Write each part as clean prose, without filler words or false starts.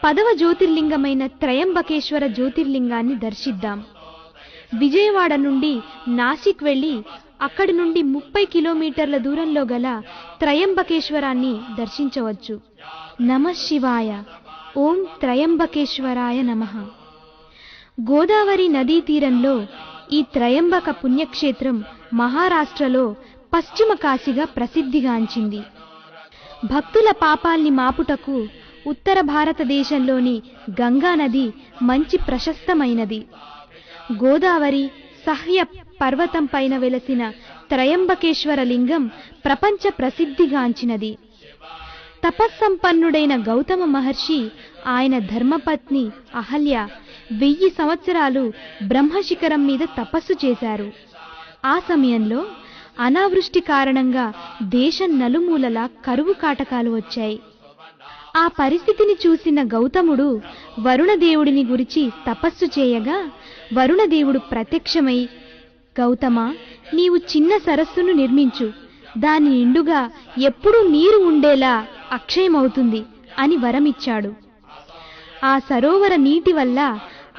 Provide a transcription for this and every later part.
10వ జ్యోతిర్లింగమైన త్రయంబకేశ్వర జ్యోతిర్లింగాన్ని దర్శిద్దాం. విజయవాడ నుండి నాసిక్ వెళ్లి అక్కడి నుండి 30 కిలోమీటర్ల దూరంలో గల త్రయంబకేశ్వరాన్ని దర్శించవచ్చు. నమః శివాయ. ఓం త్రయంబకేశ్వరాయ నమః. గోదావరి నదీ తీరంలో ఈ త్రయంబక పుణ్యక్షేత్రం మహారాష్ట్రలో పశ్చిమ కాశీగా ప్రసిద్ధిగాంచింది. భక్తుల పాపాల్ని మాపుటకు ఉత్తర భారతదేశంలోని గంగా నది మంచి ప్రశస్తమైనది. గోదావరి సహ్య పర్వతం పైన వెలసిన త్రయంబకేశ్వర లింగం ప్రపంచ ప్రసిద్ధిగాంచినది. తపస్సంపన్నుడైన గౌతమ మహర్షి, ఆయన ధర్మపత్ని అహల్య 1000 సంవత్సరాలు బ్రహ్మశిఖరం మీద తపస్సు చేశారు. ఆ సమయంలో అనావృష్టి కారణంగా దేశం నలుమూలలా కరువు కాటకాలు వచ్చాయి. ఆ పరిస్థితిని చూసిన గౌతముడు వరుణదేవుడిని గురించి తపస్సు చేయగా వరుణదేవుడు ప్రత్యక్షమై, గౌతమ, నీవు చిన్న సరస్సును నిర్మించు, దాని నిండుగా ఎప్పుడూ నీరు ఉండేలా అక్షయమవుతుంది అని వరమిచ్చాడు. ఆ సరోవర నీటి వల్ల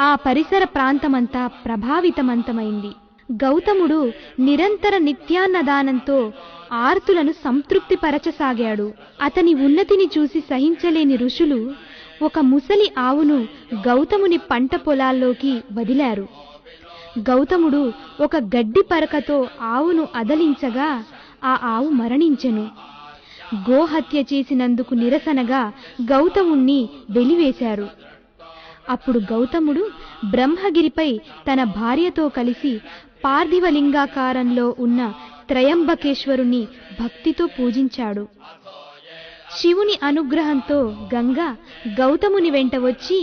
ఆ పరిసర ప్రాంతమంతా ప్రభావితమంతమైంది. గౌతముడు నిరంతర నిత్యాన్నదానంతో ఆర్తులను సంతృప్తిపరచసాగాడు. అతని ఉన్నతిని చూసి సహించలేని ఋషులు ఒక ముసలి ఆవును గౌతముని పంట పొలాల్లోకి వదిలారు. గౌతముడు ఒక గడ్డి పరకతో ఆవును అదలించగా ఆ ఆవు మరణించెను. గోహత్య చేసినందుకు నిరసనగా గౌతముణ్ణి వెలివేశారు. అప్పుడు గౌతముడు బ్రహ్మగిరిపై తన భార్యతో కలిసి పార్థివలింగాకారంలో ఉన్న త్రయంబకేశ్వరుని భక్తితో పూజించాడు. శివుని అనుగ్రహంతో గంగ గౌతముని వెంట వచ్చి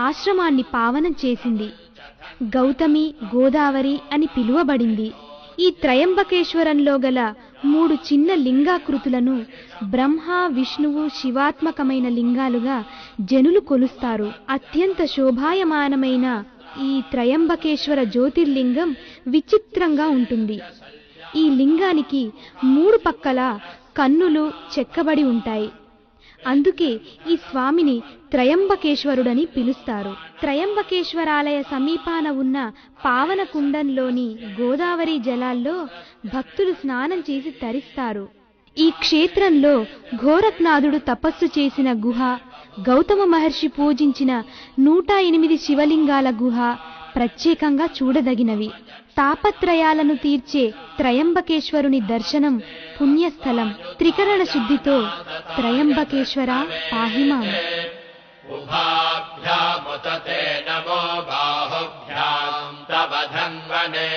ఆశ్రమాన్ని పావనం చేసింది. గౌతమి గోదావరి అని పిలువబడింది. ఈ త్రయంబకేశ్వరంలో గల 3 చిన్న లింగాకృతులను బ్రహ్మ, విష్ణువు, శివాత్మకమైన లింగాలుగా జనులు కొలుస్తారు. అత్యంత శోభాయమానమైన ఈ త్రయంబకేశ్వర జ్యోతిర్లింగం విచిత్రంగా ఉంటుంది. ఈ లింగానికి 3 పక్కల కన్నులు చెక్కబడి ఉంటాయి. అందుకే ఈ స్వామిని త్రయంబకేశ్వరుడని పిలుస్తారు. త్రయంబకేశ్వరాలయ సమీపాన ఉన్న పావన కుండంలోని గోదావరి జలాల్లో భక్తులు స్నానం చేసి తరిస్తారు. ఈ క్షేత్రంలో ఘోరక్నాథుడు తపస్సు చేసిన గుహ, గౌతమ మహర్షి పూజించిన 108 శివలింగాల గుహ ప్రత్యేకంగా చూడదగినవి. తాపత్రయాలను తీర్చే త్రయంబకేశ్వరుని దర్శనం పుణ్యస్థలం. త్రికరణ శుద్ధితో త్రయంబకేశ్వర పాహిమాం. ఉభాభ్యాముతతే నమో బాహుభ్యాం తవ ధన్వనే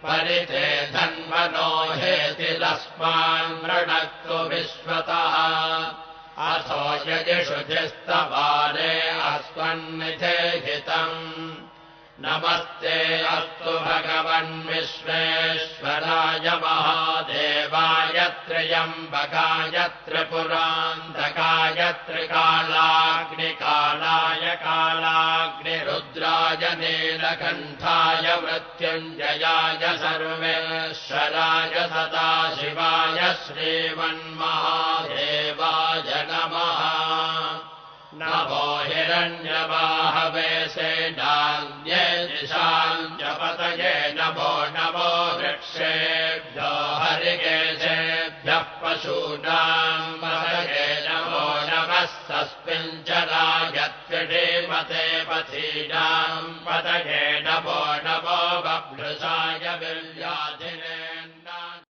పరితే ధన్వనో హేతిరస్మాన్ మృణక్తు విశ్వతః అథో యజిషుధిస్తవారే అస్మన్నిధేహితం నమస్తే అస్తు భగవన్ విశ్వేశ్వరాయ మహాదేవాయ త్ర్యంబకాయ త్రిపురాంతకాయ త్రికాలాగ్నికాలాయ కాలాగ్నిరుద్రాయ నీలకంఠాయ మృత్యుంజయాయ సర్వేశ్వరాయ సదాశివాయ శ్రీమన్మహాదేవాయ నమః. నమో హిరణ్యవాహవే సేనాన్యే దిశాంచపతయే నమో నమో వృక్షేభ్యో హరికేశేభ్యః పశూనాం పతయే నమో నమః సస్మించరాయ త్రిమతే పథీనాం పతయే